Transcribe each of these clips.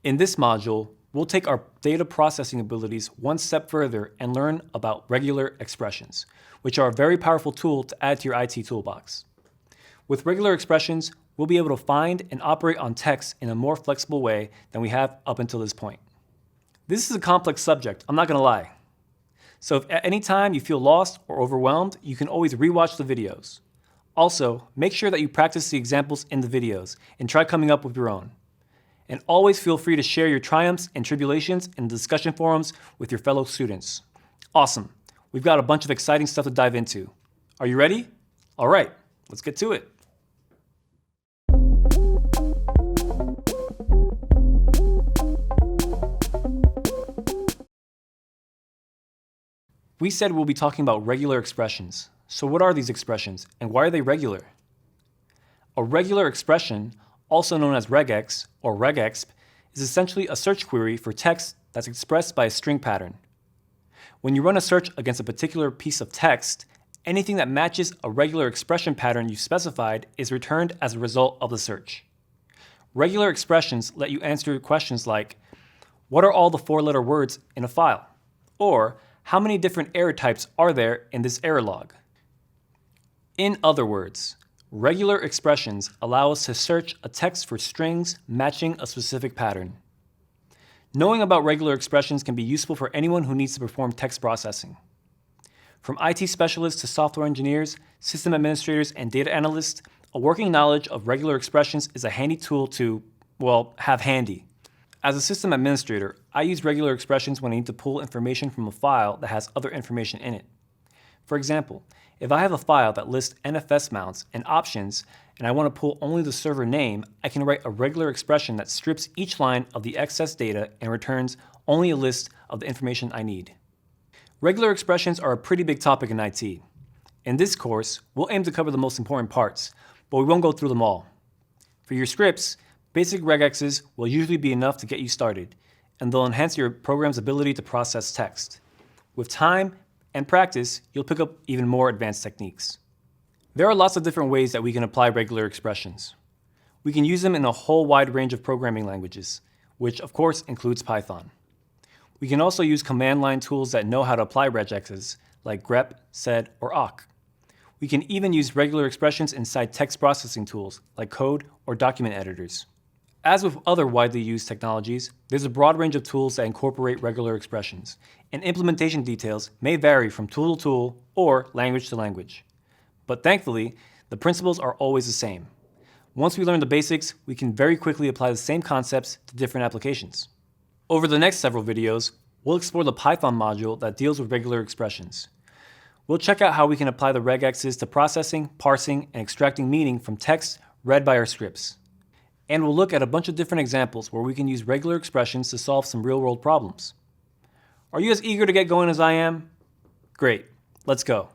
In this module, we'll take our data processing abilities one step further and learn about regular expressions, which are a very powerful tool to add to your IT toolbox. With regular expressions, we'll be able to find and operate on text in a more flexible way than we have up until this point. This is a complex subject, I'm not going to lie. So if at any time you feel lost or overwhelmed, you can always rewatch the videos. Also, make sure that you practice the examples in the videos and try coming up with your own. And always feel free to share your triumphs and tribulations in the discussion forums with your fellow students. Awesome. We've got a bunch of exciting stuff to dive into. Are you ready? All right, let's get to it. We said we'll be talking about regular expressions. So what are these expressions and why are they regular? A regular expression, also known as regex or regexp, is essentially a search query for text that's expressed by a string pattern. When you run a search against a particular piece of text, anything that matches a regular expression pattern you specified is returned as a result of the search. Regular expressions let you answer questions like, what are all the four-letter words in a file? Or, how many different error types are there in this error log? In other words, regular expressions allow us to search a text for strings matching a specific pattern. Knowing about regular expressions can be useful for anyone who needs to perform text processing. From IT specialists to software engineers, system administrators, and data analysts, a working knowledge of regular expressions is a handy tool to, well, have handy. As a system administrator, I use regular expressions when I need to pull information from a file that has other information in it. For example, if I have a file that lists NFS mounts and options, and I want to pull only the server name, I can write a regular expression that strips each line of the excess data and returns only a list of the information I need. Regular expressions are a pretty big topic in IT. In this course, we'll aim to cover the most important parts, but we won't go through them all. For your scripts, basic regexes will usually be enough to get you started, and they'll enhance your program's ability to process text. With time and practice, you'll pick up even more advanced techniques. There are lots of different ways that we can apply regular expressions. We can use them in a whole wide range of programming languages, which of course includes Python. We can also use command line tools that know how to apply regexes, like grep, sed, or awk. We can even use regular expressions inside text processing tools, like code or document editors. As with other widely used technologies, there's a broad range of tools that incorporate regular expressions, and implementation details may vary from tool to tool or language to language. But thankfully, the principles are always the same. Once we learn the basics, we can very quickly apply the same concepts to different applications. Over the next several videos, we'll explore the Python module that deals with regular expressions. We'll check out how we can apply the regexes to processing, parsing, and extracting meaning from text read by our scripts. And we'll look at a bunch of different examples where we can use regular expressions to solve some real-world problems. Are you as eager to get going as I am? Great, let's go.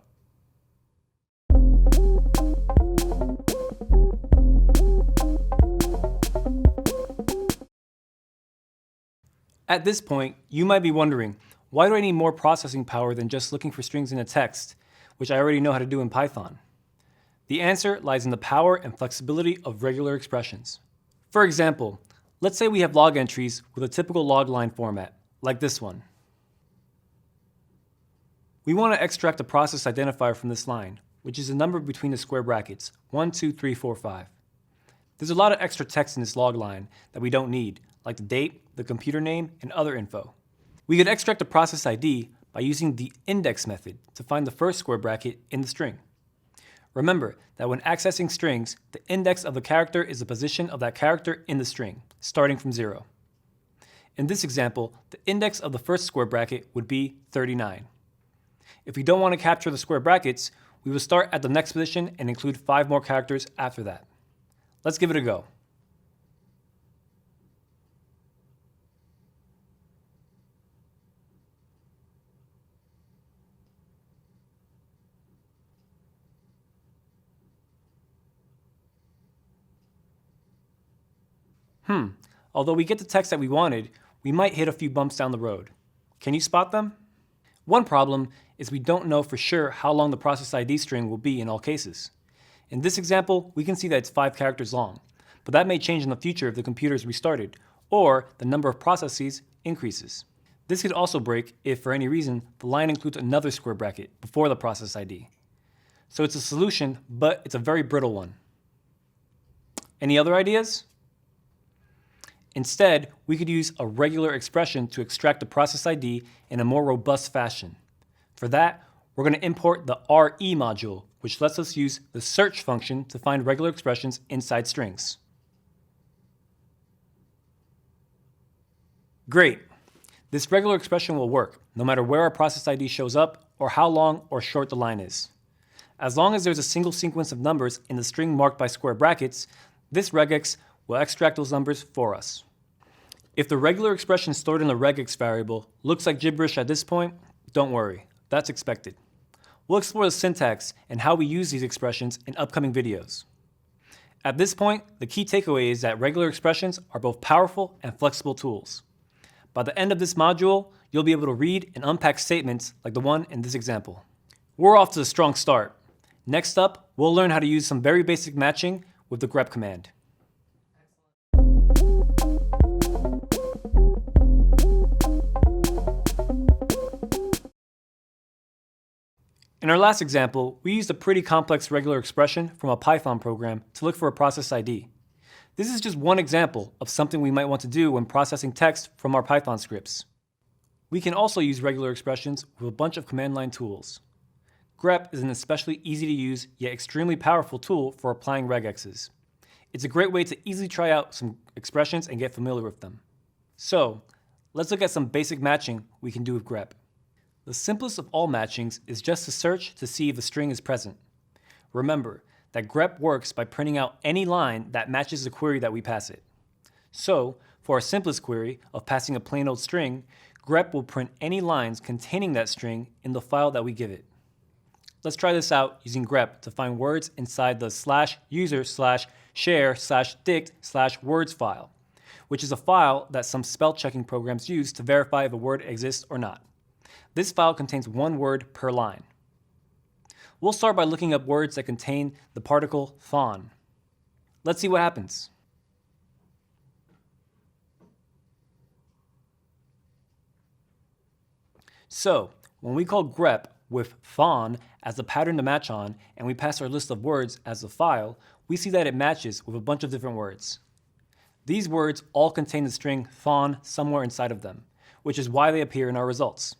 At this point, you might be wondering, why do I need more processing power than just looking for strings in a text, which I already know how to do in Python? The answer lies in the power and flexibility of regular expressions. For example, let's say we have log entries with a typical log line format, like this one. We want to extract a process identifier from this line, which is a number between the square brackets, 1, 2, 3, 4, 5. There's a lot of extra text in this log line that we don't need, like the date, the computer name, and other info. We could extract a process ID by using the index method to find the first square bracket in the string. Remember that when accessing strings, the index of the character is the position of that character in the string, starting from 0. In this example, the index of the first square bracket would be 39. If we don't want to capture the square brackets, we will start at the next position and include 5 more characters after that. Let's give it a go. Although we get the text that we wanted, we might hit a few bumps down the road. Can you spot them? One problem is we don't know for sure how long the process ID string will be in all cases. In this example, we can see that it's 5 characters long, but that may change in the future if the computer is restarted, or the number of processes increases. This could also break if, for any reason, the line includes another square bracket before the process ID. So it's a solution, but it's a very brittle one. Any other ideas? Instead, we could use a regular expression to extract the process ID in a more robust fashion. For that, we're going to import the RE module, which lets us use the search function to find regular expressions inside strings. Great! This regular expression will work no matter where our process ID shows up or how long or short the line is. As long as there's a single sequence of numbers in the string marked by square brackets, this regex will extract those numbers for us. If the regular expression stored in the regex variable looks like gibberish at this point, don't worry, that's expected. We'll explore the syntax and how we use these expressions in upcoming videos. At this point, the key takeaway is that regular expressions are both powerful and flexible tools. By the end of this module, you'll be able to read and unpack statements like the one in this example. We're off to a strong start. Next up, we'll learn how to use some very basic matching with the grep command. In our last example, we used a pretty complex regular expression from a Python program to look for a process ID. This is just one example of something we might want to do when processing text from our Python scripts. We can also use regular expressions with a bunch of command line tools. grep is an especially easy to use yet extremely powerful tool for applying regexes. It's a great way to easily try out some expressions and get familiar with them. So, let's look at some basic matching we can do with grep. The simplest of all matchings is just to search to see if the string is present. Remember that grep works by printing out any line that matches the query that we pass it. So, for our simplest query of passing a plain old string, grep will print any lines containing that string in the file that we give it. Let's try this out using grep to find words inside the /user/share/dict/words file, which is a file that some spell checking programs use to verify if a word exists or not. This file contains one word per line. We'll start by looking up words that contain the particle fawn. Let's see what happens. So, when we call grep with fawn as the pattern to match on, and we pass our list of words as the file, we see that it matches with a bunch of different words. These words all contain the string fawn somewhere inside of them, which is why they appear in our results.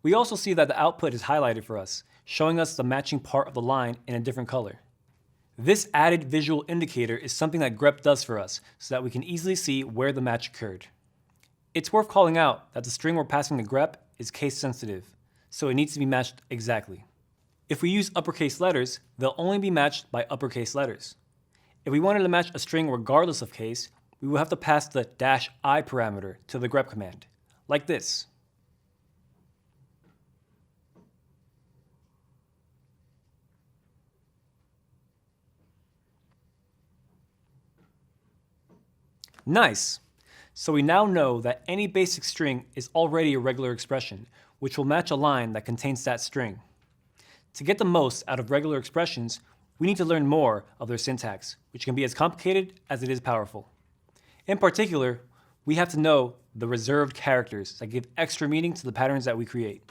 We also see that the output is highlighted for us, showing us the matching part of the line in a different color. This added visual indicator is something that grep does for us so that we can easily see where the match occurred. It's worth calling out that the string we're passing to grep is case sensitive, so it needs to be matched exactly. If we use uppercase letters, they'll only be matched by uppercase letters. If we wanted to match a string regardless of case, we will have to pass the -i parameter to the grep command, like this. Nice! So we now know that any basic string is already a regular expression, which will match a line that contains that string. To get the most out of regular expressions, we need to learn more of their syntax, which can be as complicated as it is powerful. In particular, we have to know the reserved characters that give extra meaning to the patterns that we create.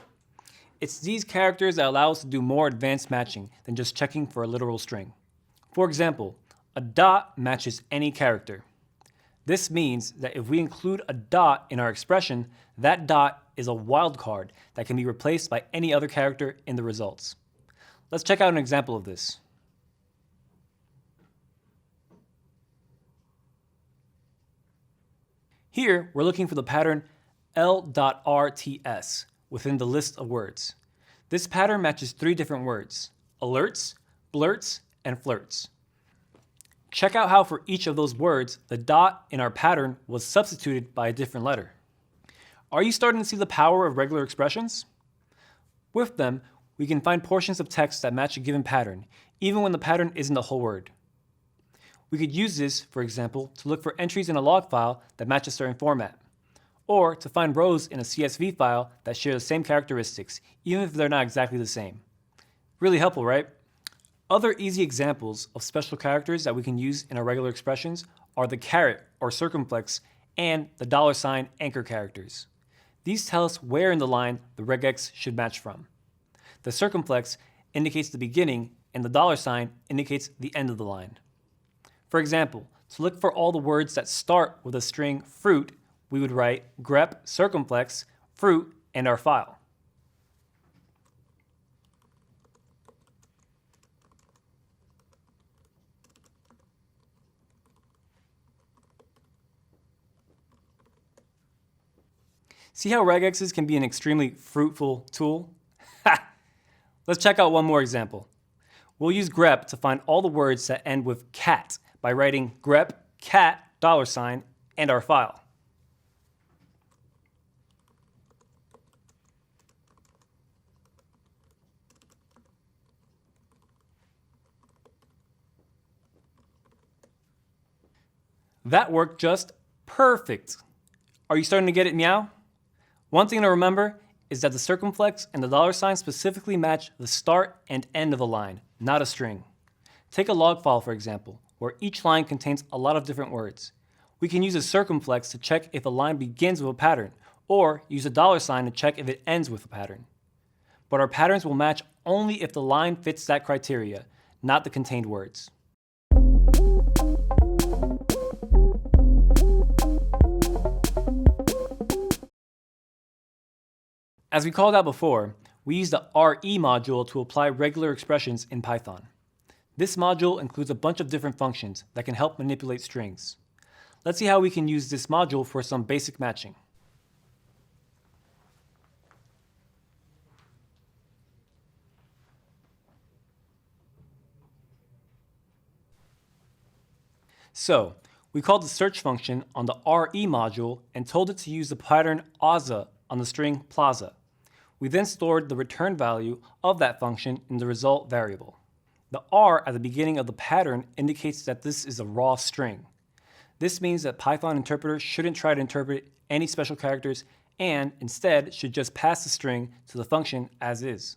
It's these characters that allow us to do more advanced matching than just checking for a literal string. For example, a dot matches any character. This means that if we include a dot in our expression, that dot is a wildcard that can be replaced by any other character in the results. Let's check out an example of this. Here, we're looking for the pattern L.RTS within the list of words. This pattern matches 3 different words: alerts, blurts, and flirts. Check out how for each of those words, the dot in our pattern was substituted by a different letter. Are you starting to see the power of regular expressions? With them, we can find portions of text that match a given pattern, even when the pattern isn't a whole word. We could use this, for example, to look for entries in a log file that match a certain format, or to find rows in a CSV file that share the same characteristics, even if they're not exactly the same. Really helpful, right? Other easy examples of special characters that we can use in our regular expressions are the caret or circumflex and the $ anchor characters. These tell us where in the line the regex should match from. The circumflex indicates the beginning and the $ indicates the end of the line. For example, to look for all the words that start with a string fruit, we would write grep circumflex fruit and our file. See how regexes can be an extremely fruitful tool? Let's check out one more example. We'll use grep to find all the words that end with cat by writing grep cat $ and our file. That worked just perfect. Are you starting to get it meow? One thing to remember is that the circumflex and the $ specifically match the start and end of a line, not a string. Take a log file, for example, where each line contains a lot of different words. We can use a circumflex to check if a line begins with a pattern, or use a $ to check if it ends with a pattern. But our patterns will match only if the line fits that criteria, not the contained words. As we called out before, we use the RE module to apply regular expressions in Python. This module includes a bunch of different functions that can help manipulate strings. Let's see how we can use this module for some basic matching. So, we called the search function on the RE module and told it to use the pattern AZA on the string plaza. We then stored the return value of that function in the result variable. The R at the beginning of the pattern indicates that this is a raw string. This means that Python interpreter shouldn't try to interpret any special characters and instead should just pass the string to the function as is.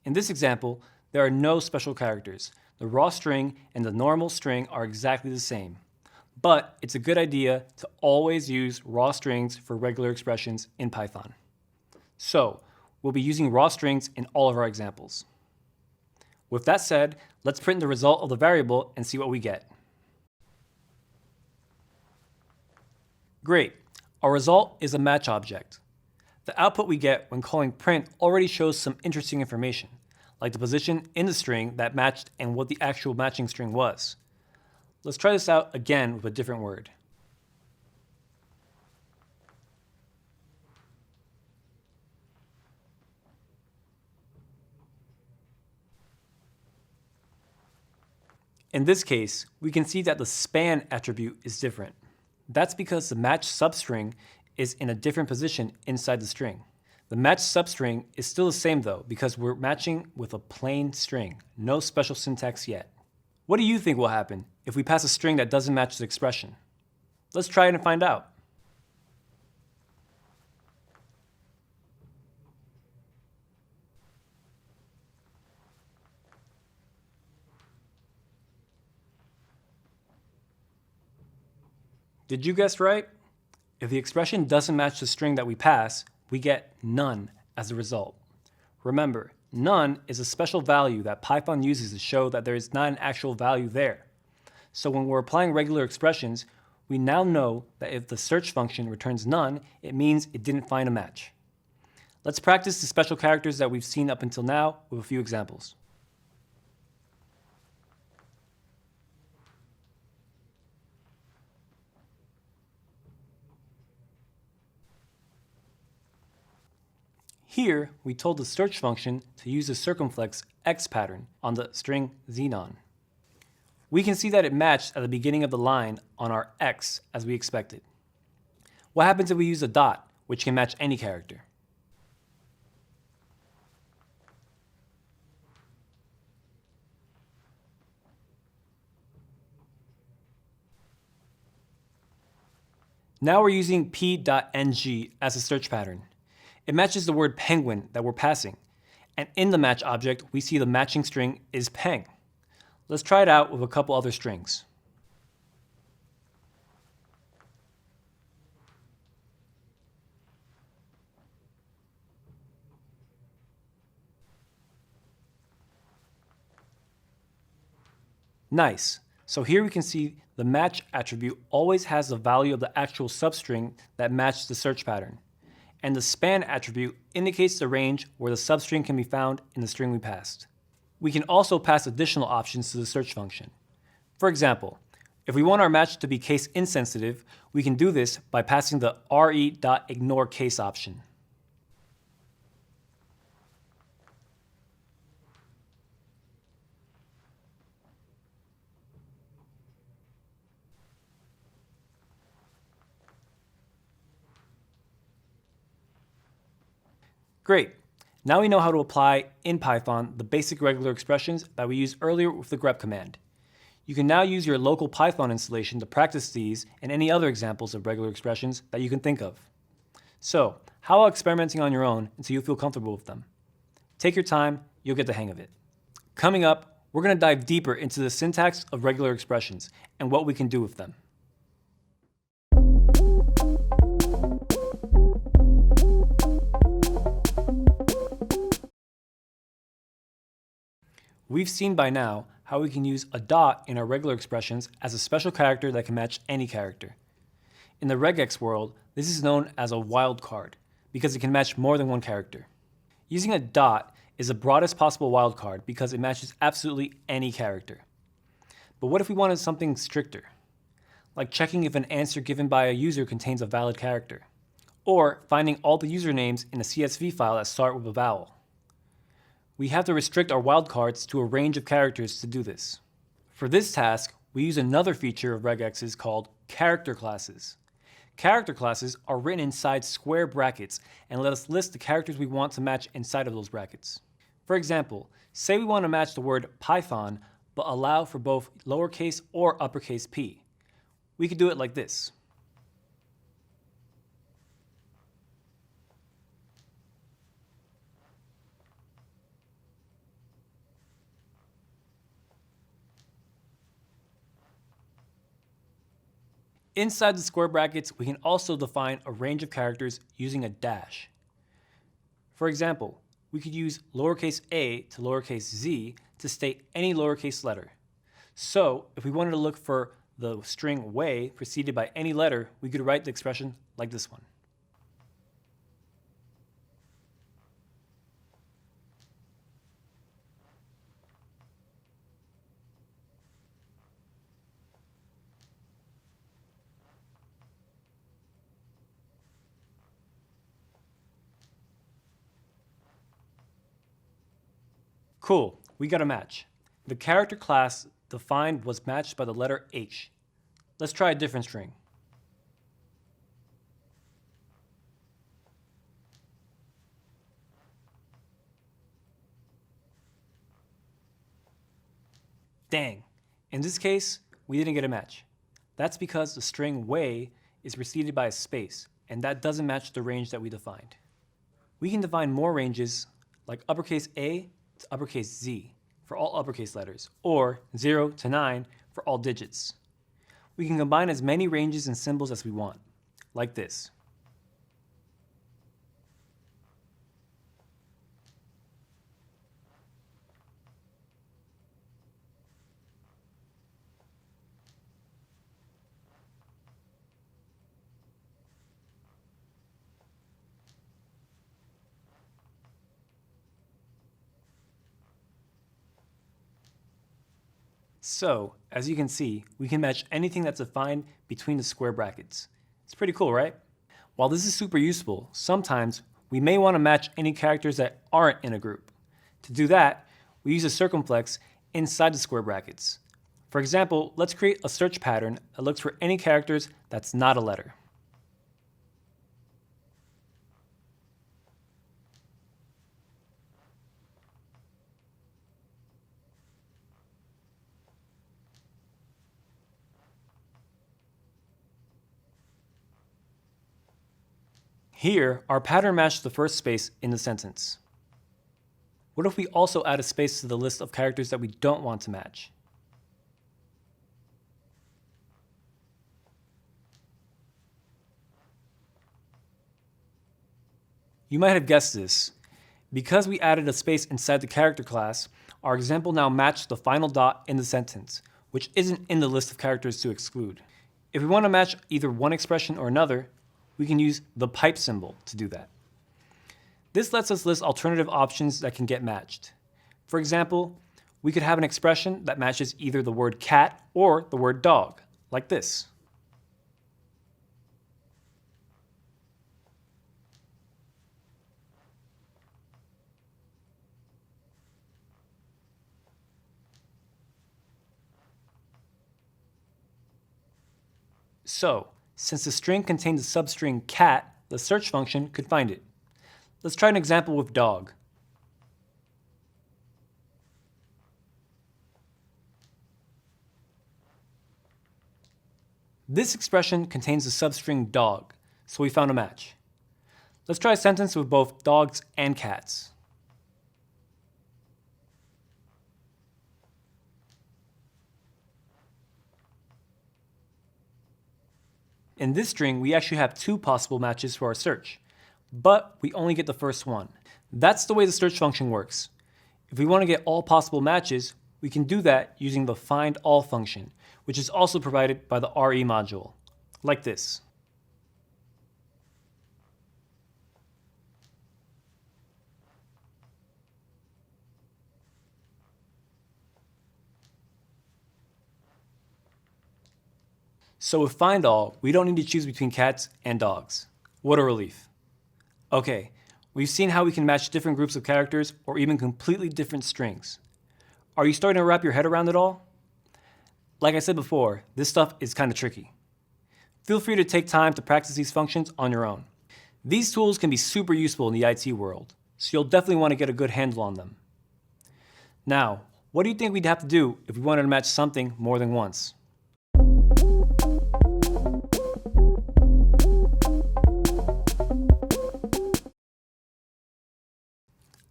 In this example, there are no special characters. The raw string and the normal string are exactly the same. But it's a good idea to always use raw strings for regular expressions in Python. So, we'll be using raw strings in all of our examples. With that said, let's print the result of the variable and see what we get. Great, our result is a match object. The output we get when calling print already shows some interesting information, like the position in the string that matched and what the actual matching string was. Let's try this out again with a different word. In this case, we can see that the span attribute is different. That's because the match substring is in a different position inside the string. The match substring is still the same though, because we're matching with a plain string. No special syntax yet. What do you think will happen if we pass a string that doesn't match the expression? Let's try it and find out. Did you guess right? If the expression doesn't match the string that we pass, we get none as a result. Remember, none is a special value that Python uses to show that there is not an actual value there. So when we're applying regular expressions, we now know that if the search function returns none, it means it didn't find a match. Let's practice the special characters that we've seen up until now with a few examples. Here, we told the search function to use the circumflex X pattern on the string xenon. We can see that it matched at the beginning of the line on our X as we expected. What happens if we use a dot, which can match any character? Now we're using p.ng as a search pattern. It matches the word penguin that we're passing, and in the match object, we see the matching string is peng. Let's try it out with a couple other strings. Nice. So here we can see the match attribute always has the value of the actual substring that matched the search pattern. And the span attribute indicates the range where the substring can be found in the string we passed. We can also pass additional options to the search function. For example, if we want our match to be case insensitive, we can do this by passing the re.ignore case option. Great. Now we know how to apply in Python the basic regular expressions that we used earlier with the grep command. You can now use your local Python installation to practice these and any other examples of regular expressions that you can think of. So, how about experimenting on your own until you feel comfortable with them? Take your time, you'll get the hang of it. Coming up, we're going to dive deeper into the syntax of regular expressions and what we can do with them. We've seen by now how we can use a dot in our regular expressions as a special character that can match any character. In the regex world, this is known as a wildcard because it can match more than one character. Using a dot is the broadest possible wildcard because it matches absolutely any character. But what if we wanted something stricter? Like checking if an answer given by a user contains a valid character, or finding all the usernames in a CSV file that start with a vowel. We have to restrict our wildcards to a range of characters to do this. For this task, we use another feature of regexes called character classes. Character classes are written inside square brackets and let us list the characters we want to match inside of those brackets. For example, say we want to match the word Python but allow for both lowercase or uppercase p. We could do it like this. Inside the square brackets, we can also define a range of characters using a dash. For example, we could use lowercase a to lowercase z to state any lowercase letter. So, if we wanted to look for the string way preceded by any letter, we could write the expression like this one. Cool, we got a match. The character class defined was matched by the letter H. Let's try a different string. Dang, in this case, we didn't get a match. That's because the string way is preceded by a space, and that doesn't match the range that we defined. We can define more ranges like uppercase A to uppercase Z for all uppercase letters, or 0 to 9 for all digits. We can combine as many ranges and symbols as we want, like this. So, as you can see, we can match anything that's defined between the square brackets. It's pretty cool, right? While this is super useful, sometimes we may want to match any characters that aren't in a group. To do that, we use a circumflex inside the square brackets. For example, let's create a search pattern that looks for any characters that's not a letter. Here, our pattern matched the first space in the sentence. What if we also add a space to the list of characters that we don't want to match? You might have guessed this. Because we added a space inside the character class, our example now matched the final dot in the sentence, which isn't in the list of characters to exclude. If we want to match either one expression or another, we can use the pipe symbol to do that. This lets us list alternative options that can get matched. For example, we could have an expression that matches either the word cat or the word dog, like this. So, since the string contains the substring cat, the search function could find it. Let's try an example with dog. This expression contains the substring dog, so we found a match. Let's try a sentence with both dogs and cats. In this string, we actually have two possible matches for our search, but we only get the first one. That's the way the search function works. If we want to get all possible matches, we can do that using the findAll function, which is also provided by the RE module, like this. So with findAll, we don't need to choose between cats and dogs. What a relief. Okay, we've seen how we can match different groups of characters or even completely different strings. Are you starting to wrap your head around it all? Like I said before, this stuff is kind of tricky. Feel free to take time to practice these functions on your own. These tools can be super useful in the IT world, so you'll definitely want to get a good handle on them. Now, what do you think we'd have to do if we wanted to match something more than once?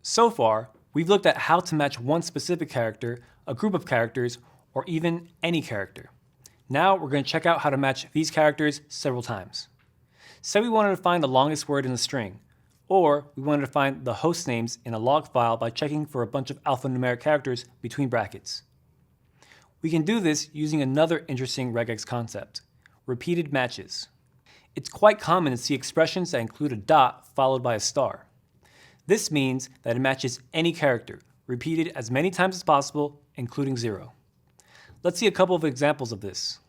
So far, we've looked at how to match one specific character, a group of characters, or even any character. Now we're going to check out how to match these characters several times. Say we wanted to find the longest word in a string, or we wanted to find the host names in a log file by checking for a bunch of alphanumeric characters between brackets. We can do this using another interesting regex concept, repeated matches. It's quite common to see expressions that include a dot followed by a star. This means that it matches any character, repeated as many times as possible, including 0. Let's see a couple of examples of this.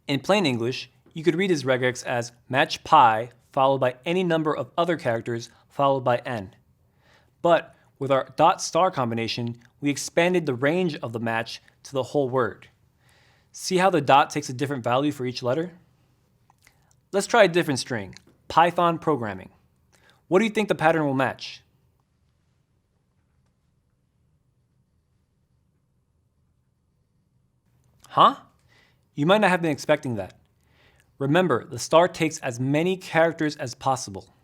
In plain English, you could read this regex as match pi followed by any number of other characters followed by n. But with our dot star combination, we expanded the range of the match to the whole word. See how the dot takes a different value for each letter? Let's try a different string, Python programming. What do you think the pattern will match? Huh? You might not have been expecting that. Remember, the star takes as many characters as possible.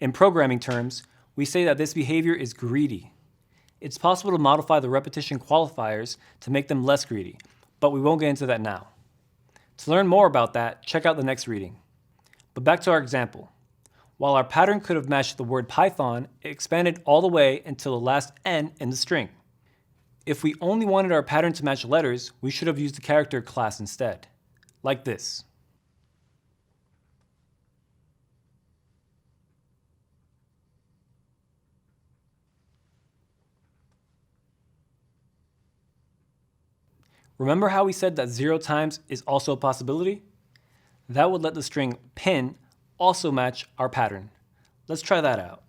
In programming terms, we say that this behavior is greedy. It's possible to modify the repetition qualifiers to make them less greedy, but we won't get into that now. To learn more about that, check out the next reading. But back to our example. While our pattern could have matched the word Python, it expanded all the way until the last n in the string. If we only wanted our pattern to match letters, we should have used the character class instead, like this. Remember how we said that 0 times is also a possibility? That would let the string pin also match our pattern. Let's try that out.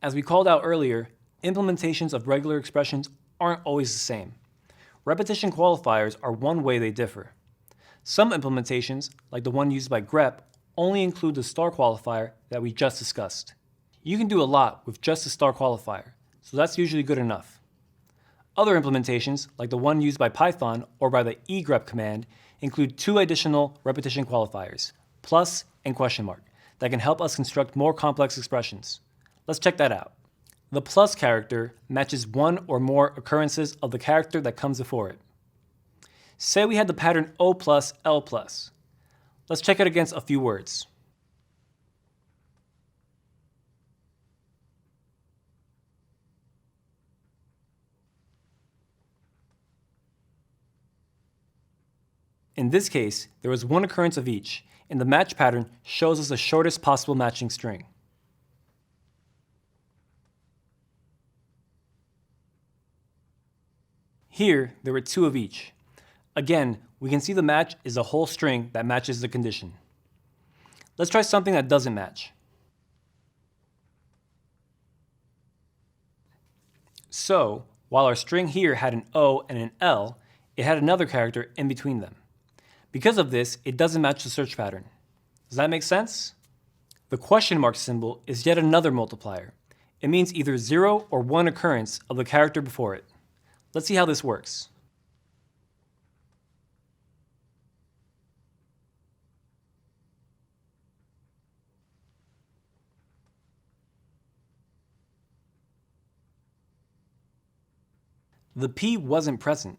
As we called out earlier, implementations of regular expressions aren't always the same. Repetition qualifiers are one way they differ. Some implementations, like the one used by grep, only include the star qualifier that we just discussed. You can do a lot with just the star qualifier, so that's usually good enough. Other implementations, like the one used by Python or by the grep command, include 2 additional repetition qualifiers, plus and question mark, that can help us construct more complex expressions. Let's check that out. The plus character matches one or more occurrences of the character that comes before it. Say we had the pattern O plus L plus. Let's check it against a few words. In this case, there was one occurrence of each, and the match pattern shows us the shortest possible matching string. Here, there were two of each. Again, we can see the match is a whole string that matches the condition. Let's try something that doesn't match. So, while our string here had an O and an L, it had another character in between them. Because of this, it doesn't match the search pattern. Does that make sense? The question mark symbol is yet another multiplier. It means either 0 or 1 occurrence of the character before it. Let's see how this works. The P wasn't present,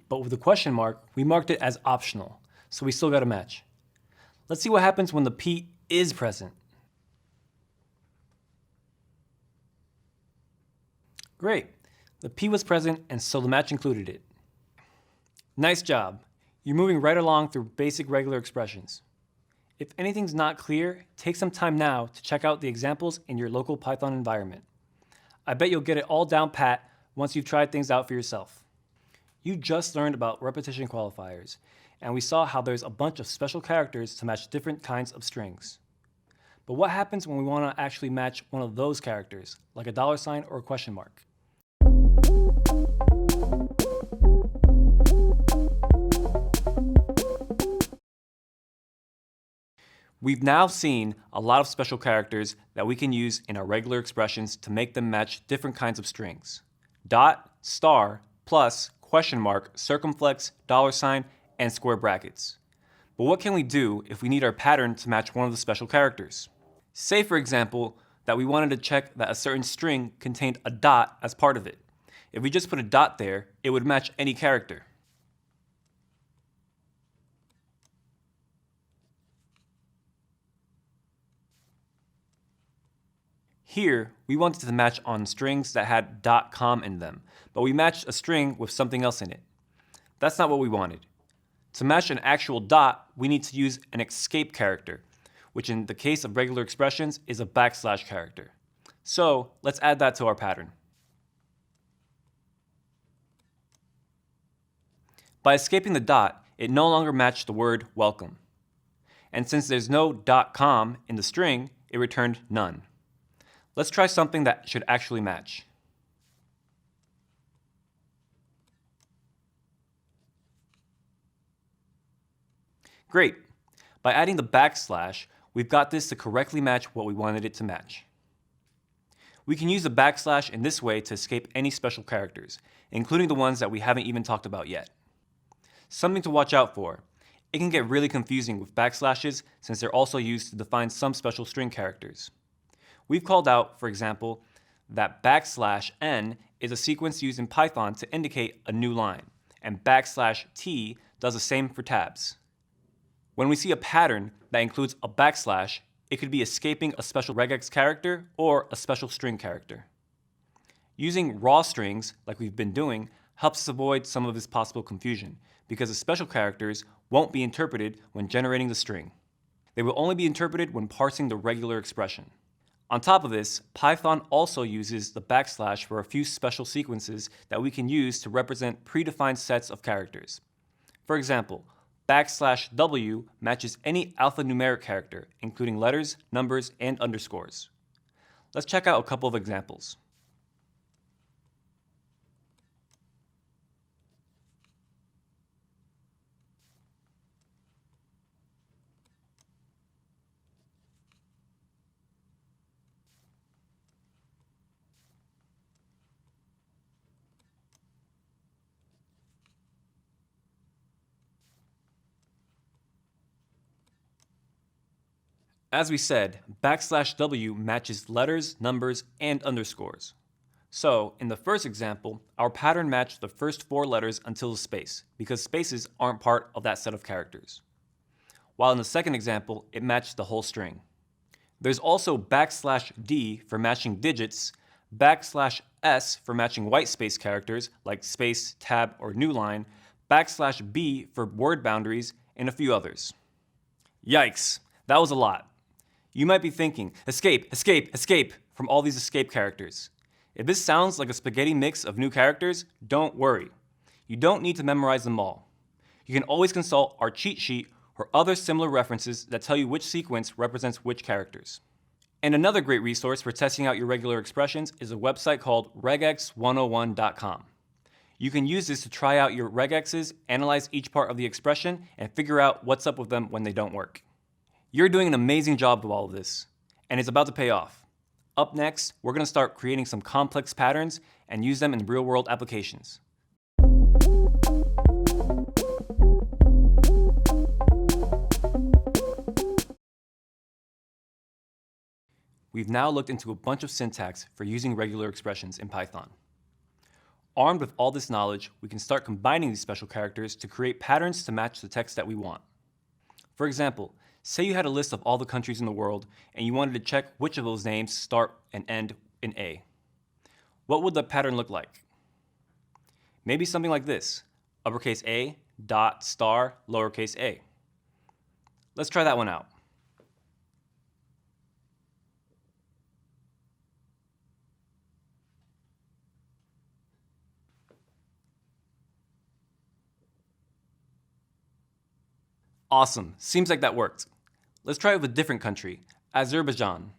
but with the question mark, we marked it as optional, so we still got a match. Let's see what happens when the P is present. Great, the P was present and so the match included it. Nice job, you're moving right along through basic regular expressions. If anything's not clear, take some time now to check out the examples in your local Python environment. I bet you'll get it all down pat once you've tried things out for yourself. You just learned about repetition qualifiers, and we saw how there's a bunch of special characters to match different kinds of strings. But what happens when we want to actually match one of those characters, like a $ or a question mark? We've now seen a lot of special characters that we can use in our regular expressions to make them match different kinds of strings. Dot, star, plus, question mark, circumflex, $, and square brackets. But what can we do if we need our pattern to match one of the special characters? Say, for example, that we wanted to check that a certain string contained a dot as part of it. If we just put a dot there, it would match any character. Here, we wanted to match on strings that had .com in them, but we matched a string with something else in it. That's not what we wanted. To match an actual dot, we need to use an escape character, which in the case of regular expressions is a / character. So let's add that to our pattern. By escaping the dot, it no longer matched the word welcome. And since there's no .com in the string, it returned none. Let's try something that should actually match. Great. By adding the \, we've got this to correctly match what we wanted it to match. We can use the \ in this way to escape any special characters, including the ones that we haven't even talked about yet. Something to watch out for. It can get really confusing with backslashes since they're also used to define some special string characters. We've called out, for example, that \n is a sequence used in Python to indicate a new line, and \t does the same for tabs. When we see a pattern that includes a \, it could be escaping a special regex character or a special string character. Using raw strings, like we've been doing, helps us avoid some of this possible confusion, because the special characters won't be interpreted when generating the string. They will only be interpreted when parsing the regular expression. On top of this, Python also uses the \ for a few special sequences that we can use to represent predefined sets of characters. For example, \w matches any alphanumeric character, including letters, numbers, and underscores. Let's check out a couple of examples. As we said, \w matches letters, numbers, and underscores. So, in the first example, our pattern matched the first 4 letters until the space, because spaces aren't part of that set of characters. While in the second example, it matched the whole string. There's also \d for matching digits, \s for matching white space characters like space, tab, or new line, \b for word boundaries, and a few others. Yikes, that was a lot. You might be thinking, escape, escape, escape from all these escape characters. If this sounds like a spaghetti mix of new characters, don't worry. You don't need to memorize them all. You can always consult our cheat sheet or other similar references that tell you which sequence represents which characters. And another great resource for testing out your regular expressions is a website called regex101.com. You can use this to try out your regexes, analyze each part of the expression, and figure out what's up with them when they don't work. You're doing an amazing job of all of this, and it's about to pay off. Up next, we're going to start creating some complex patterns and use them in real-world applications. We've now looked into a bunch of syntax for using regular expressions in Python. Armed with all this knowledge, we can start combining these special characters to create patterns to match the text that we want. For example, say you had a list of all the countries in the world and you wanted to check which of those names start and end in A. What would the pattern look like? Maybe something like this: uppercase A, dot, star, lowercase a. Let's try that one out. Awesome, seems like that worked. Let's try it with a different country, Azerbaijan.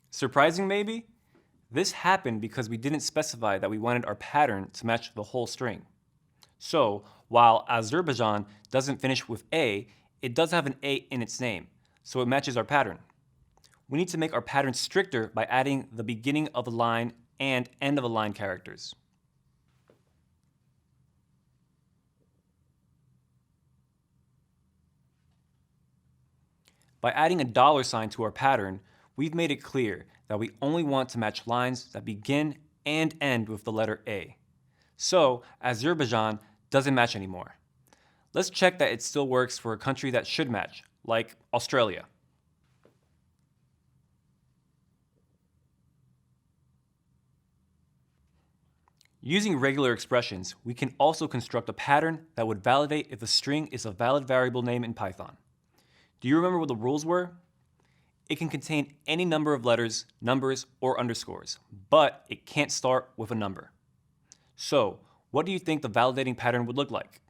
Surprising maybe? This happened because we didn't specify that we wanted our pattern to match the whole string. So, while Azerbaijan doesn't finish with A, it does have an A in its name, so it matches our pattern. We need to make our pattern stricter by adding the beginning of a line and end of a line characters. By adding a $sign to our pattern, we've made it clear that we only want to match lines that begin and end with the letter A. So, Azerbaijan doesn't match anymore. Let's check that it still works for a country that should match, like Australia. Using regular expressions, we can also construct a pattern that would validate if a string is a valid variable name in Python. Do you remember what the rules were? It can contain any number of letters, numbers, or underscores, but it can't start with a number. So, what do you think the validating pattern would look like?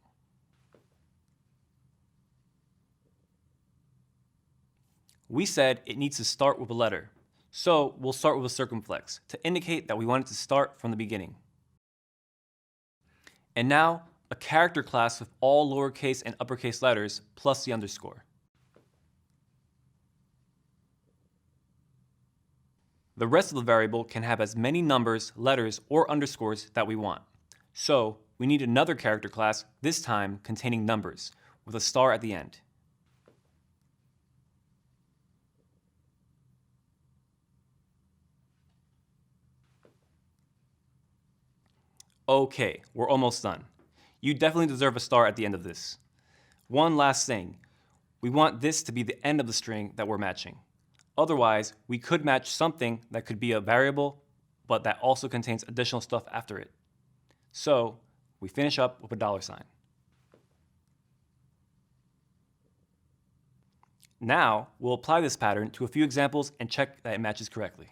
We said it needs to start with a letter, so we'll start with a circumflex to indicate that we want it to start from the beginning. And now, a character class with all lowercase and uppercase letters plus the underscore. The rest of the variable can have as many numbers, letters, or underscores that we want. So, we need another character class, this time containing numbers, with a star at the end. Okay, we're almost done. You definitely deserve a star at the end of this. One last thing. We want this to be the end of the string that we're matching. Otherwise, we could match something that could be a variable, but that also contains additional stuff after it. So, we finish up with a $sign. Now, we'll apply this pattern to a few examples and check that it matches correctly.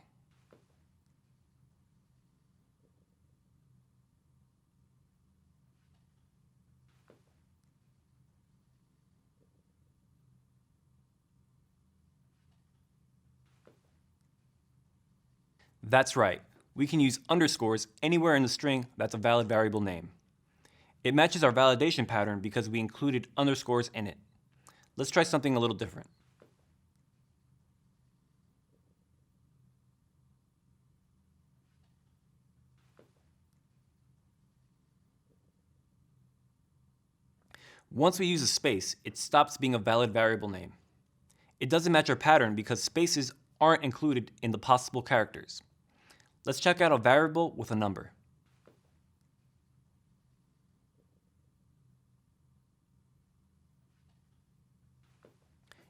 That's right, we can use underscores anywhere in the string that's a valid variable name. It matches our validation pattern because we included underscores in it. Let's try something a little different. Once we use a space, it stops being a valid variable name. It doesn't match our pattern because spaces aren't included in the possible characters. Let's check out a variable with a number.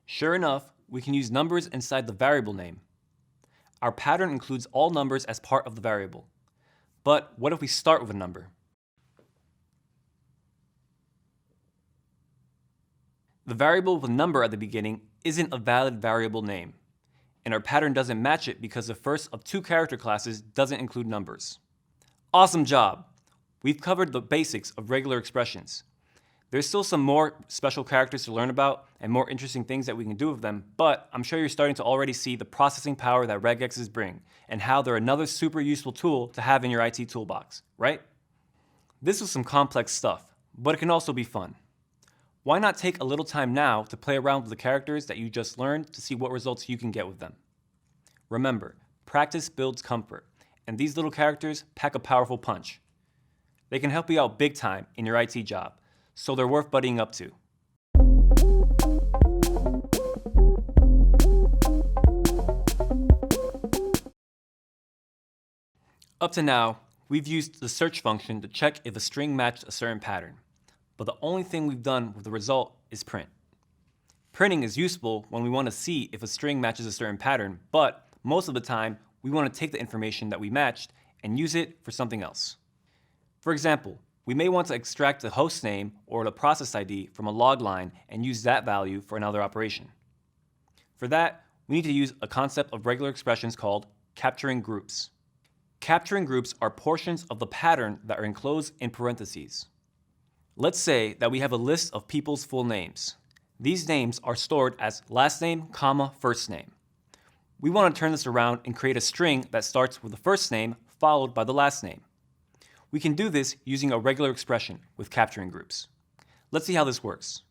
Sure enough, we can use numbers inside the variable name. Our pattern includes all numbers as part of the variable. But what if we start with a number? The variable with a number at the beginning isn't a valid variable name, and our pattern doesn't match it because the first of two character classes doesn't include numbers. Awesome job! We've covered the basics of regular expressions. There's still some more special characters to learn about and more interesting things that we can do with them, but I'm sure you're starting to already see the processing power that regexes bring and how they're another super useful tool to have in your IT toolbox, right? This was some complex stuff, but it can also be fun. Why not take a little time now to play around with the characters that you just learned to see what results you can get with them? Remember, practice builds comfort, and these little characters pack a powerful punch. They can help you out big time in your IT job, so they're worth buddying up to. Up to now, we've used the search function to check if a string matched a certain pattern, but the only thing we've done with the result is print. Printing is useful when we want to see if a string matches a certain pattern, but most of the time, we want to take the information that we matched and use it for something else. For example, we may want to extract the host name or the process ID from a log line and use that value for another operation. For that, we need to use a concept of regular expressions called capturing groups. Capturing groups are portions of the pattern that are enclosed in parentheses. Let's say that we have a list of people's full names. These names are stored as last name, comma, first name. We want to turn this around and create a string that starts with the first name followed by the last name. We can do this using a regular expression with capturing groups. Let's see how this works.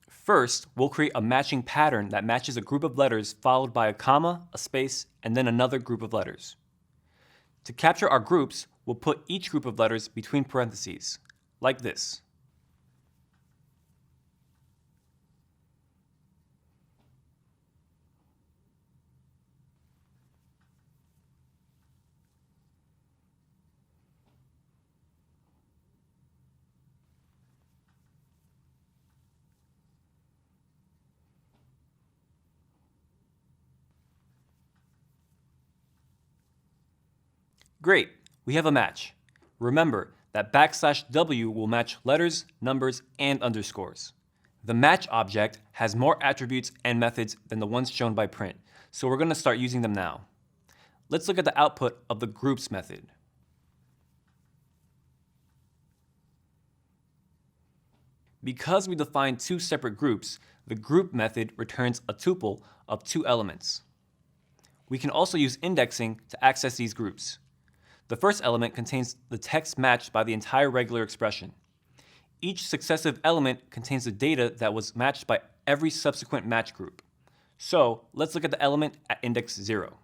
First, we'll create a matching pattern that matches a group of letters followed by a comma, a space, and then another group of letters. To capture our groups, we'll put each group of letters between parentheses, like this. Great, we have a match. Remember that \W will match letters, numbers, and underscores. The match object has more attributes and methods than the ones shown by print, so we're going to start using them now. Let's look at the output of the groups method. Because we defined two separate groups, the group method returns a tuple of two elements. We can also use indexing to access these groups. The first element contains the text matched by the entire regular expression. Each successive element contains the data that was matched by every subsequent match group. So let's look at the element at index 0.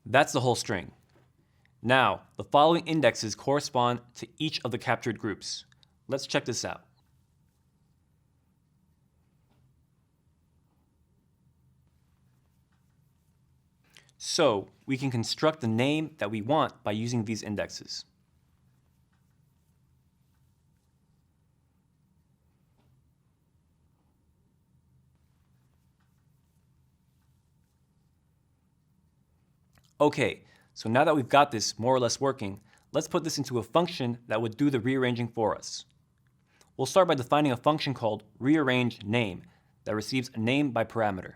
That's the whole string. Now, the following indexes correspond to each of the captured groups. Let's check this out. So we can construct the name that we want by using these indexes. Okay, so now that we've got this more or less working, let's put this into a function that would do the rearranging for us. We'll start by defining a function called rearrangeName that receives a name by parameter.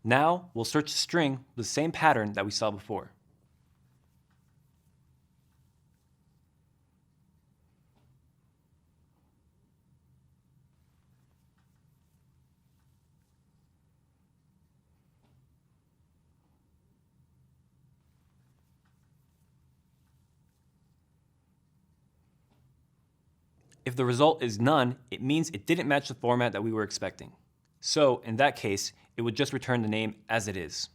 Now, we'll search the string with the same pattern that we saw before. If the result is none, it means it didn't match the format that we were expecting. So in that case, it would just return the name as it is.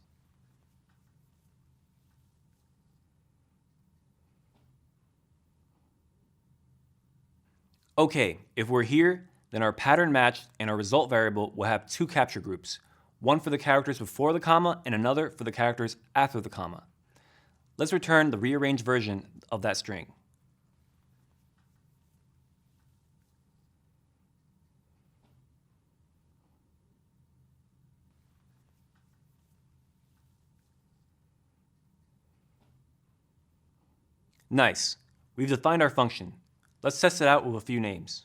Okay, if we're here, then our pattern matched and our result variable will have two capture groups, one for the characters before the comma and another for the characters after the comma. Let's return the rearranged version of that string. Nice. We've defined our function. Let's test it out with a few names.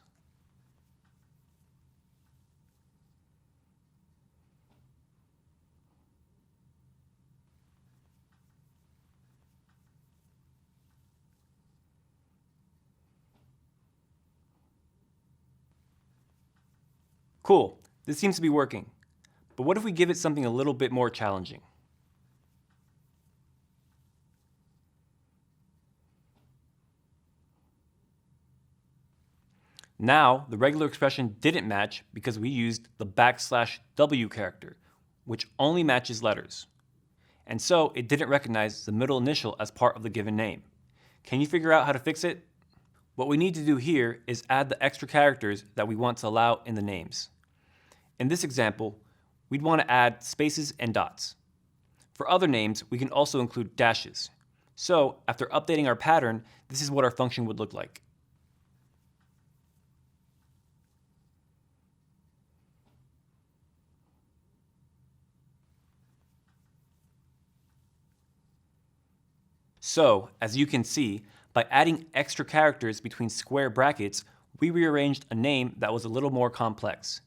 Cool, this seems to be working. But what if we give it something a little bit more challenging? Now, the regular expression didn't match because we used the \w character, which only matches letters. And so it didn't recognize the middle initial as part of the given name. Can you figure out how to fix it? What we need to do here is add the extra characters that we want to allow in the names. In this example, we'd want to add spaces and dots. For other names, we can also include dashes. So after updating our pattern, this is what our function would look like. So, as you can see, by adding extra characters between square brackets, we rearranged a name that was a little more complex.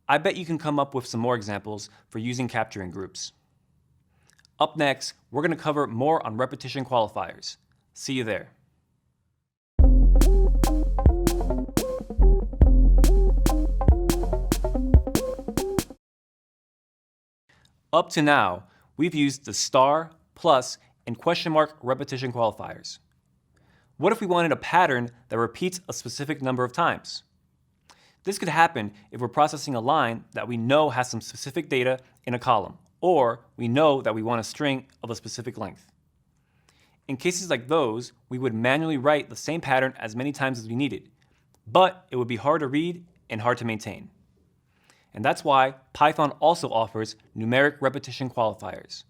I bet you can come up with some more examples for using capturing groups. Up next, we're going to cover more on repetition qualifiers. See you there. Up to now, we've used the star, plus, and question mark repetition qualifiers. What if we wanted a pattern that repeats a specific number of times? This could happen if we're processing a line that we know has some specific data in a column, or we know that we want a string of a specific length. In cases like those, we would manually write the same pattern as many times as we needed, but it would be hard to read and hard to maintain. And that's why Python also offers numeric repetition qualifiers.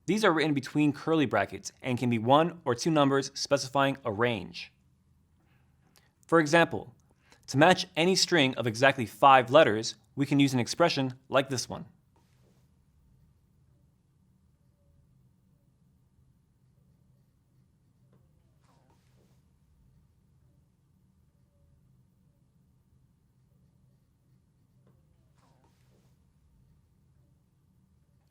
These are written between curly brackets and can be one or two numbers specifying a range. For example, to match any string of exactly 5 letters, we can use an expression like this one.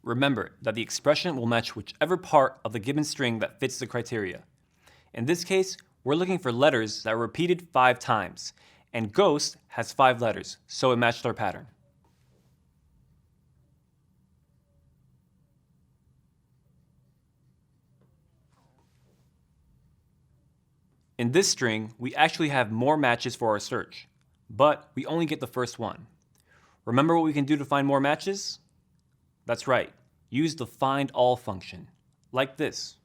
Remember that the expression will match whichever part of the given string that fits the criteria. In this case, we're looking for letters that are repeated 5 times, and ghost has 5 letters, so it matched our pattern. In this string, we actually have more matches for our search, but we only get the first one. Remember what we can do to find more matches? That's right, use the find all function, like this.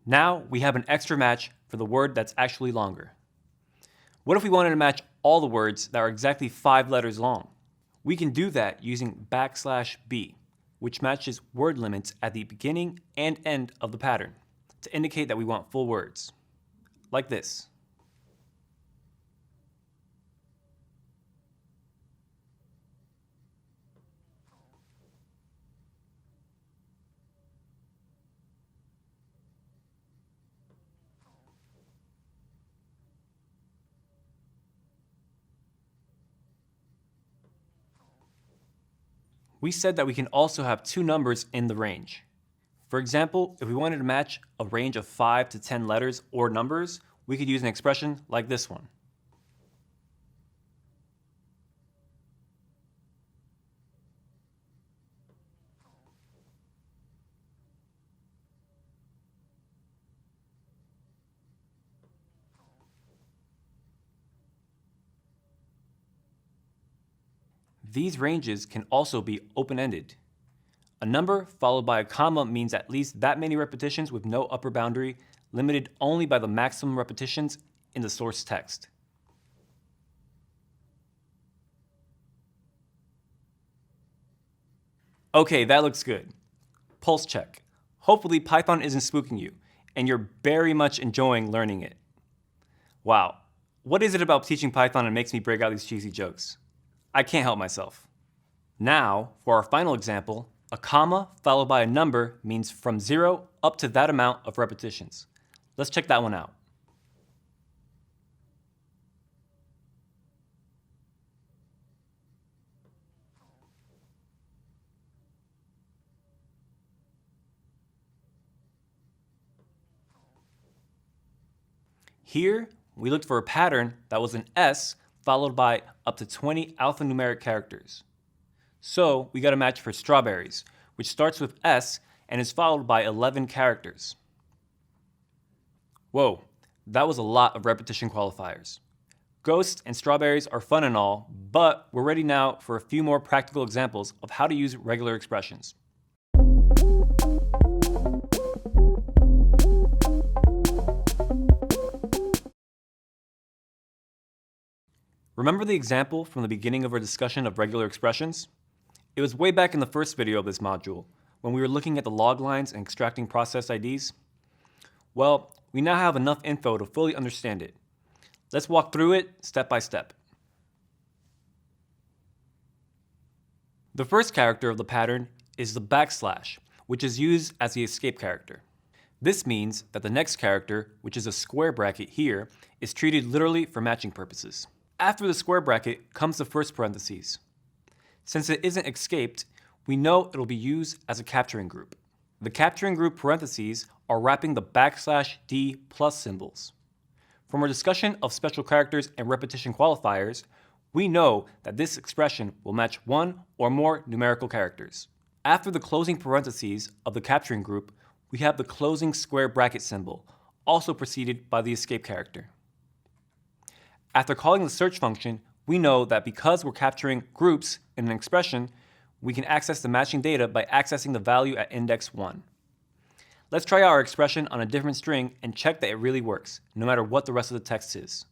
Now we have an extra match for the word that's actually longer. What if we wanted to match all the words that are exactly 5 letters long? We can do that using \b, which matches word limits at the beginning and end of the pattern to indicate that we want full words, like this. We said that we can also have 2 numbers in the range. For example, if we wanted to match a range of 5 to 10 letters or numbers, we could use an expression like this one. These ranges can also be open-ended. A number followed by a comma means at least that many repetitions with no upper boundary, limited only by the maximum repetitions in the source text. Okay, that looks good. Pulse check. Hopefully Python isn't spooking you, and you're very much enjoying learning it. Wow, what is it about teaching Python that makes me break out these cheesy jokes? I can't help myself. Now, for our final example, a comma followed by a number means from 0 up to that amount of repetitions. Let's check that one out. Here, we looked for a pattern that was an S followed by up to 20 alphanumeric characters. So we got a match for strawberries, which starts with S and is followed by 11 characters. Whoa, that was a lot of repetition qualifiers. Ghosts and strawberries are fun and all, but we're ready now for a few more practical examples of how to use regular expressions. Remember the example from the beginning of our discussion of regular expressions? It was way back in the first video of this module, when we were looking at the log lines and extracting process IDs. Well, we now have enough info to fully understand it. Let's walk through it step by step. The first character of the pattern is the backslash, which is used as the escape character. This means that the next character, which is a square bracket here, is treated literally for matching purposes. After the square bracket comes the first parentheses. Since it isn't escaped, we know it'll be used as a capturing group. The capturing group parentheses are wrapping the \d plus symbols. From our discussion of special characters and repetition qualifiers, we know that this expression will match one or more numerical characters. After the closing parentheses of the capturing group, we have the closing square bracket symbol, also preceded by the escape character. After calling the search function, we know that because we're capturing groups in an expression, we can access the matching data by accessing the value at index 1. Let's try our expression on a different string and check that it really works, no matter what the rest of the text is.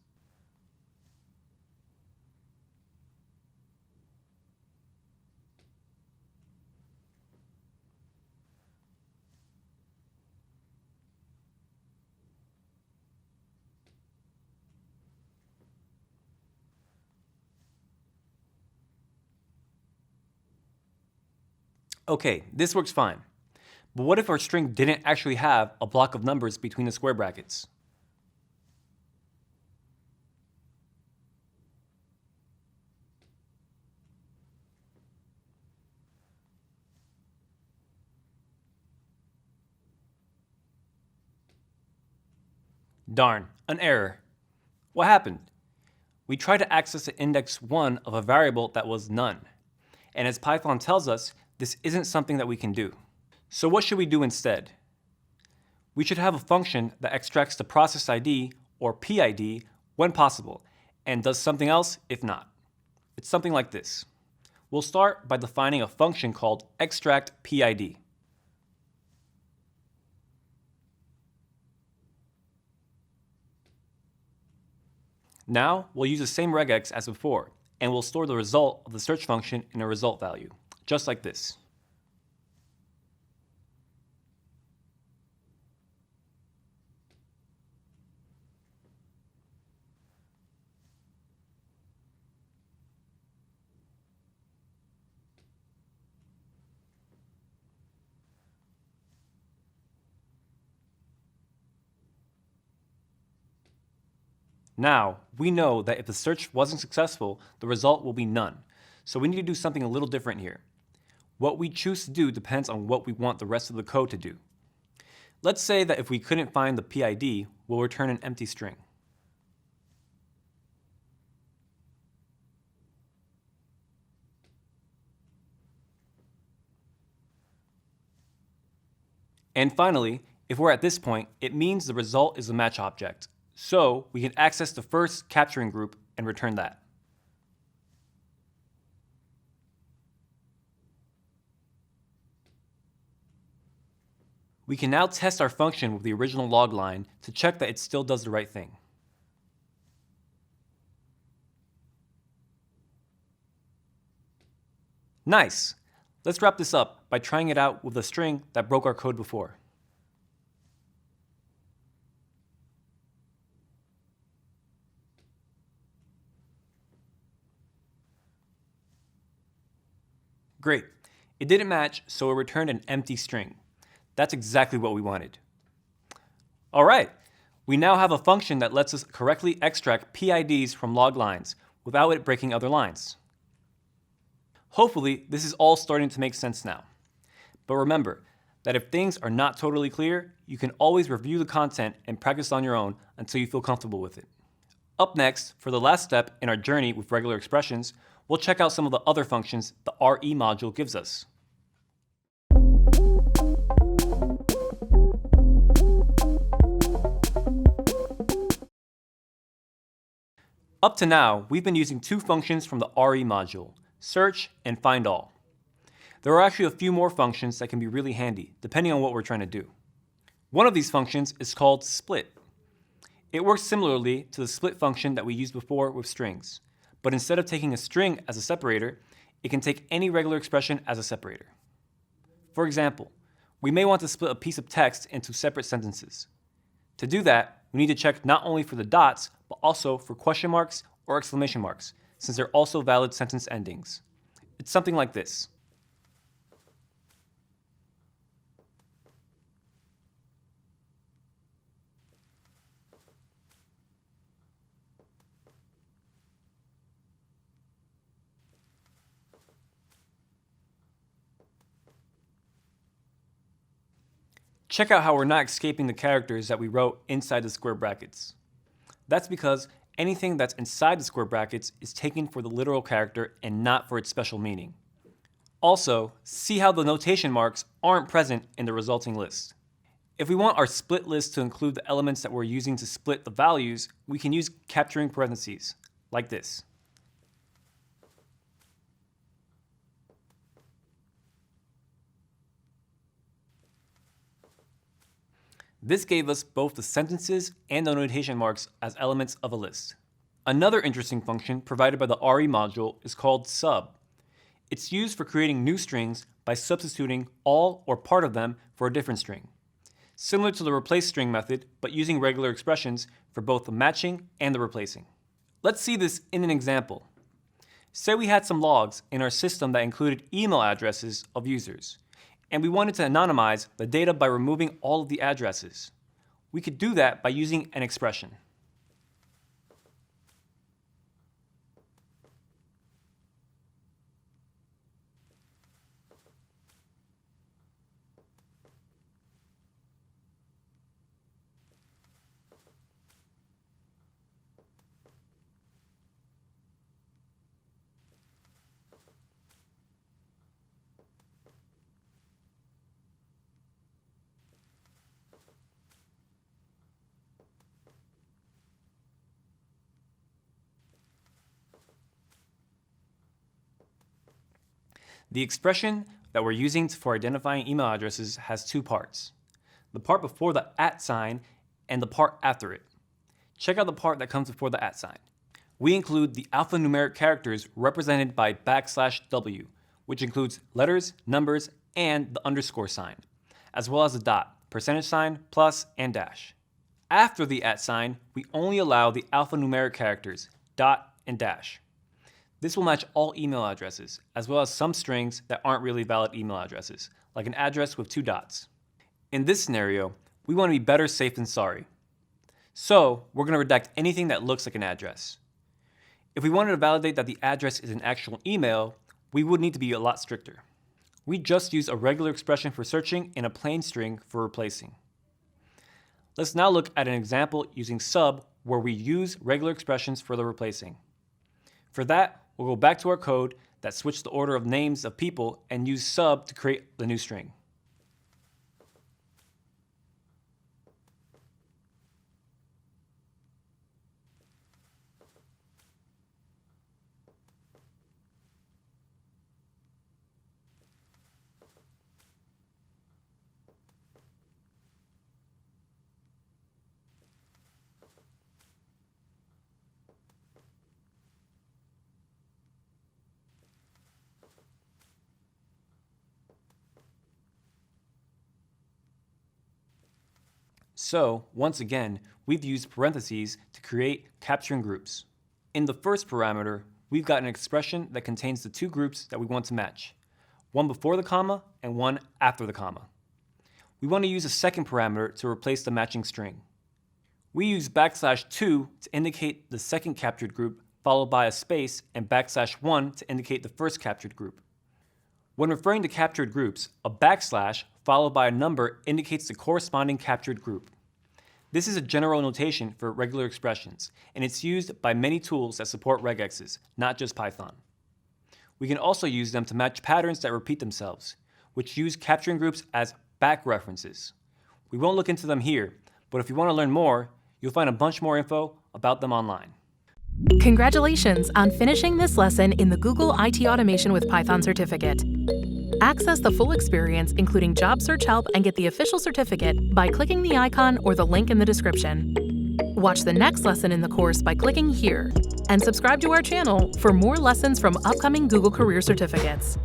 Okay, this works fine. But what if our string didn't actually have a block of numbers between the square brackets? Darn, an error. What happened? We tried to access the index 1 of a variable that was none. And as Python tells us, this isn't something that we can do. So what should we do instead? We should have a function that extracts the process ID, or PID, when possible, and does something else if not. It's something like this. We'll start by defining a function called extract PID. Now, we'll use the same regex as before, and we'll store the result of the search function in a result value, just like this. Now, we know that if the search wasn't successful, the result will be none. So we need to do something a little different here. What we choose to do depends on what we want the rest of the code to do. Let's say that if we couldn't find the PID, we'll return an empty string. And finally, if we're at this point, it means the result is a match object. So we can access the first capturing group and return that. We can now test our function with the original log line to check that it still does the right thing. Nice! Let's wrap this up by trying it out with a string that broke our code before. Great. It didn't match, so it returned an empty string. That's exactly what we wanted. All right. We now have a function that lets us correctly extract PIDs from log lines without it breaking other lines. Hopefully, this is all starting to make sense now. But remember that if things are not totally clear, you can always review the content and practice on your own until you feel comfortable with it. Up next, for the last step in our journey with regular expressions, we'll check out some of the other functions the RE module gives us. Up to now, we've been using two functions from the RE module, search and find all. There are actually a few more functions that can be really handy, depending on what we're trying to do. One of these functions is called split. It works similarly to the split function that we used before with strings, but instead of taking a string as a separator, it can take any regular expression as a separator. For example, we may want to split a piece of text into separate sentences. To do that, we need to check not only for the dots, but also for question marks or exclamation marks, since they're also valid sentence endings. It's something like this. Check out how we're not escaping the characters that we wrote inside the square brackets. That's because anything that's inside the square brackets is taken for the literal character and not for its special meaning. Also, see how the notation marks aren't present in the resulting list. If we want our split list to include the elements that we're using to split the values, we can use capturing parentheses, like this. This gave us both the sentences and the notation marks as elements of a list. Another interesting function provided by the RE module is called sub. It's used for creating new strings by substituting all or part of them for a different string. Similar to the replace string method, but using regular expressions for both the matching and the replacing. Let's see this in an example. Say we had some logs in our system that included email addresses of users, and we wanted to anonymize the data by removing all of the addresses. We could do that by using an expression. The expression that we're using for identifying email addresses has two parts. The part before the @ sign and the part after it. Check out the part that comes before the @ sign. We include the alphanumeric characters represented by \W, which includes letters, numbers, and the underscore sign, as well as the dot, %, plus, and dash. After the @ sign, we only allow the alphanumeric characters, dot and dash. This will match all email addresses, as well as some strings that aren't really valid email addresses, like an address with 2 dots. In this scenario, we want to be better safe than sorry. So, we're going to redact anything that looks like an address. If we wanted to validate that the address is an actual email, we would need to be a lot stricter. We just use a regular expression for searching and a plain string for replacing. Let's now look at an example using sub where we use regular expressions for the replacing. For that, we'll go back to our code that switched the order of names of people and use sub to create the new string. So, once again, we've used parentheses to create capturing groups. In the first parameter, we've got an expression that contains the two groups that we want to match, one before the comma and one after the comma. We want to use a second parameter to replace the matching string. We use \2 to indicate the second captured group, followed by a space, and \1 to indicate the first captured group. When referring to captured groups, a backslash followed by a number indicates the corresponding captured group. This is a general notation for regular expressions, and it's used by many tools that support regexes, not just Python. We can also use them to match patterns that repeat themselves, which use capturing groups as back references. We won't look into them here, but if you want to learn more, you'll find a bunch more info about them online. Congratulations on finishing this lesson in the Google IT Automation with Python certificate. Access the full experience, including job search help, and get the official certificate by clicking the icon or the link in the description. Watch the next lesson in the course by clicking here, and subscribe to our channel for more lessons from upcoming Google Career Certificates.